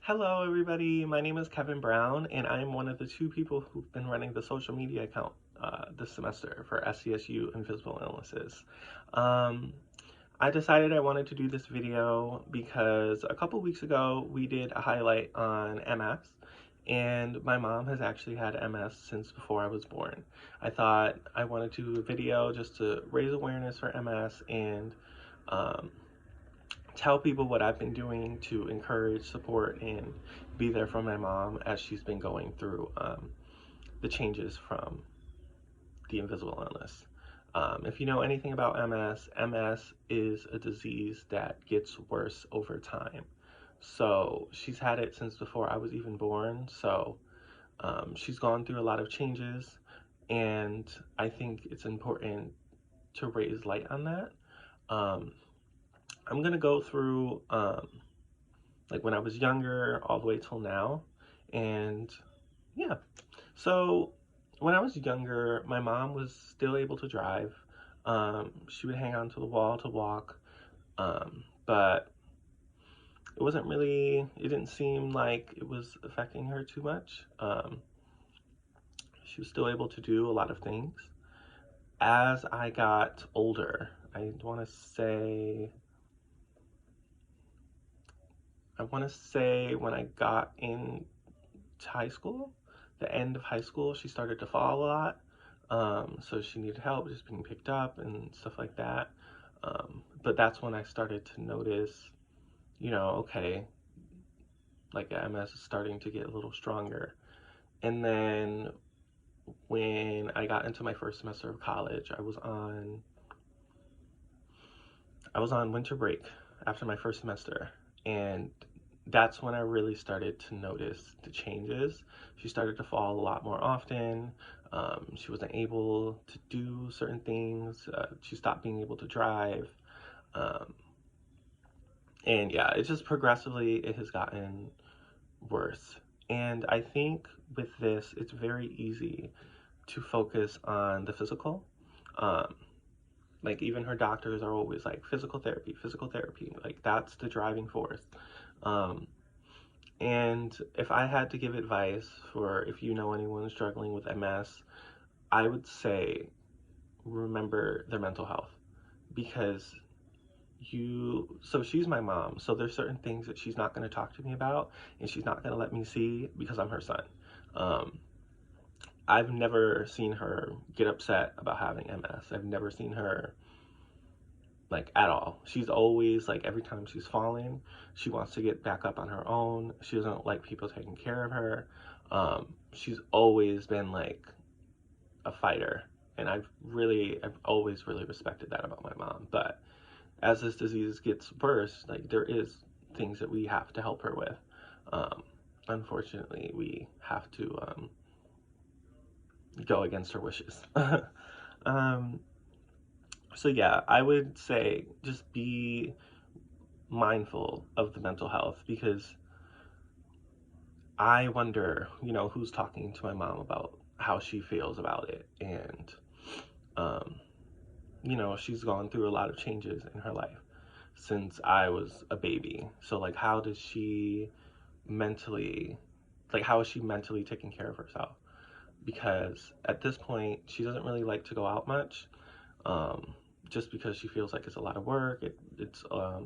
Hello, everybody. My name is Kevin Brown, and I'm one of the two people who've been running the social media account this semester for SCSU Invisible Illnesses. Um, I decided I wanted to do this video because a couple weeks ago we did a highlight on MS, and my mom has actually had MS since before I was born. I thought I wanted to do a video just to raise awareness for MS and um, tell people what I've been doing to encourage, support, and be there for my mom as she's been going through the changes from the invisible illness. If you know anything about MS, MS is a disease that gets worse over time. So she's had it since before I was even born. So she's gone through a lot of changes, and I think it's important to raise light on that. Um, I'm gonna go through like when I was younger all the way till now. And yeah, so when I was younger, my mom was still able to drive. She would hang on to the wall to walk, but it wasn't really, it didn't seem like it was affecting her too much. She was still able to do a lot of things. As I got older, I want to say when I got into high school, the end of high school, she started to fall a lot. So she needed help just being picked up and stuff like that. But that's when I started to notice, okay, like MS is starting to get a little stronger. And then when I got into my first semester of college, I was on winter break after my first semester, and that's when I really started to notice the changes. She started to fall a lot more often. She wasn't able to do certain things. She stopped being able to drive. Um, and yeah, it just progressively it has gotten worse. And I think with this, it's very easy to focus on the physical. Um, like even her doctors are always like physical therapy. Like that's the driving force. Um, And if I had to give advice for if you know anyone struggling with MS, I would say remember their mental health because so she's my mom. So there's certain things that she's not going to talk to me about and she's not going to let me see because I'm her son. Um, I've never seen her get upset about having MS. I've never seen her like at all. She's always like every time she's falling, she wants to get back up on her own. She doesn't like people taking care of her. She's always been like a fighter, and I've always really respected that about my mom. But as this disease gets worse, like there is things that we have to help her with. Um, Unfortunately, we have to go against her wishes. um, so yeah, I would say just be mindful of the mental health because I wonder, who's talking to my mom about how she feels about it. And, um, she's gone through a lot of changes in her life since I was a baby. So, like, mentally, how is she mentally taking care of herself? Because at this point, she doesn't really like to go out much um, just because she feels like it's a lot of work. It's a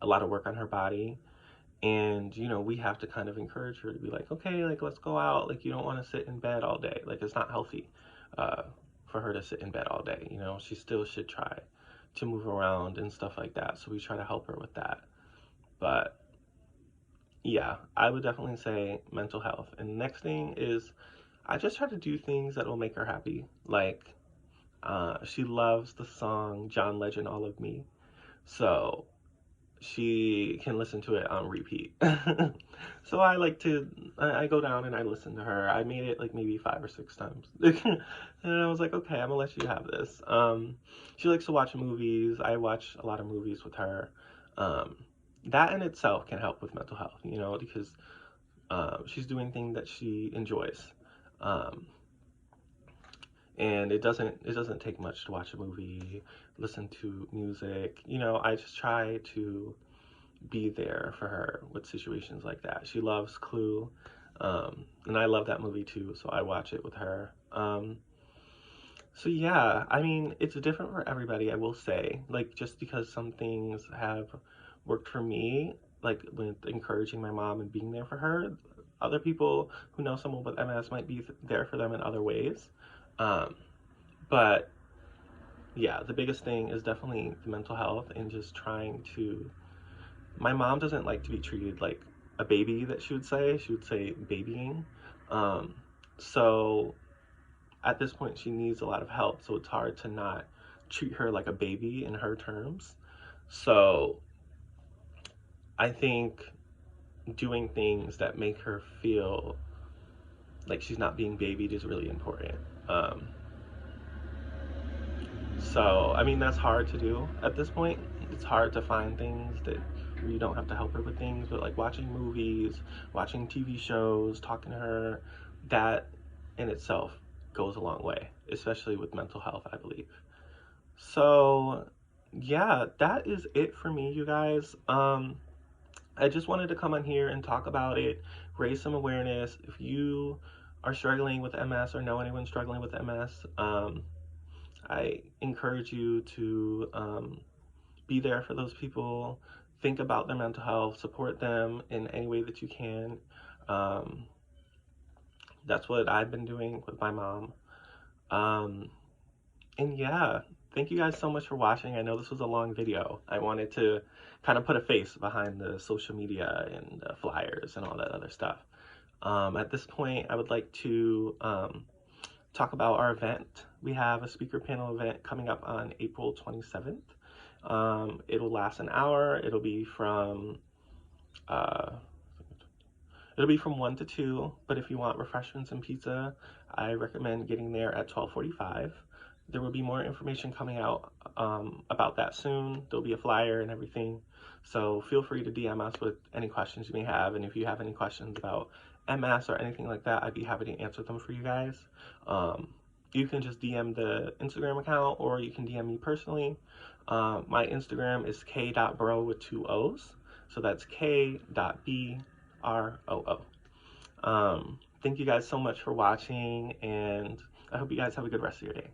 lot of work on her body. And we have to kind of encourage her to be like, okay, like let's go out. Like you don't want to sit in bed all day. Like it's not healthy uh, for her to sit in bed all day. She still should try to move around and stuff like that. So we try to help her with that. But yeah, I would definitely say mental health. And the next thing is I just try to do things that will make her happy. Like she loves the song John Legend, All of Me. So she can listen to it on repeat. So I go down and I listen to her. I made it like maybe 5 or 6 times. And I was like, okay, I'm gonna let you have this. She likes to watch movies. I watch a lot of movies with her. Um, that in itself can help with mental health, because she's doing things that she enjoys. Um, and it doesn't take much to watch a movie, listen to music. I just try to be there for her with situations like that. She loves Clue, and I love that movie too, so I watch it with her. So yeah, I mean, it's different for everybody, I will say. Like, just because some things have worked for me, like with encouraging my mom and being there for her, other people who know someone with MS might be there for them in other ways. Um, but yeah, the biggest thing is definitely the mental health and just trying to. My mom doesn't like to be treated like a baby, that she would say. She would say babying. Um, so at this point she needs a lot of help, so it's hard to not treat her like a baby in her terms. So I think doing things that make her feel like she's not being babied is really important. um, so I mean, that's hard to do at this point. It's hard to find things that where you don't have to help her with things, but like watching movies, watching TV shows, talking to her, that in itself goes a long way, especially with mental health, I believe. So, yeah, that is it for me, you guys. I just wanted to come on here and talk about it, raise some awareness. If you are struggling with MS or know anyone struggling with MS, I encourage you to be there for those people. Think about their mental health, support them in any way that you can. Um, that's what I've been doing with my mom. Um, And yeah, thank you guys so much for watching. I know this was a long video. I wanted to kind of put a face behind the social media and flyers and all that other stuff. At this point, I would like to talk about our event. We have a speaker panel event coming up on April 27th. It'll last an hour. Uh, It'll be from 1 to 2, but if you want refreshments and pizza, I recommend getting there at 12:45. There will be more information coming out about that soon. There'll be a flyer and everything. So feel free to DM us with any questions you may have. And if you have any questions about MS or anything like that, I'd be happy to answer them for you guys. You can just DM the Instagram account, or you can DM me personally. My Instagram is k.bro with 2 O's. So that's k.broo. Thank you guys so much for watching, and I hope you guys have a good rest of your day.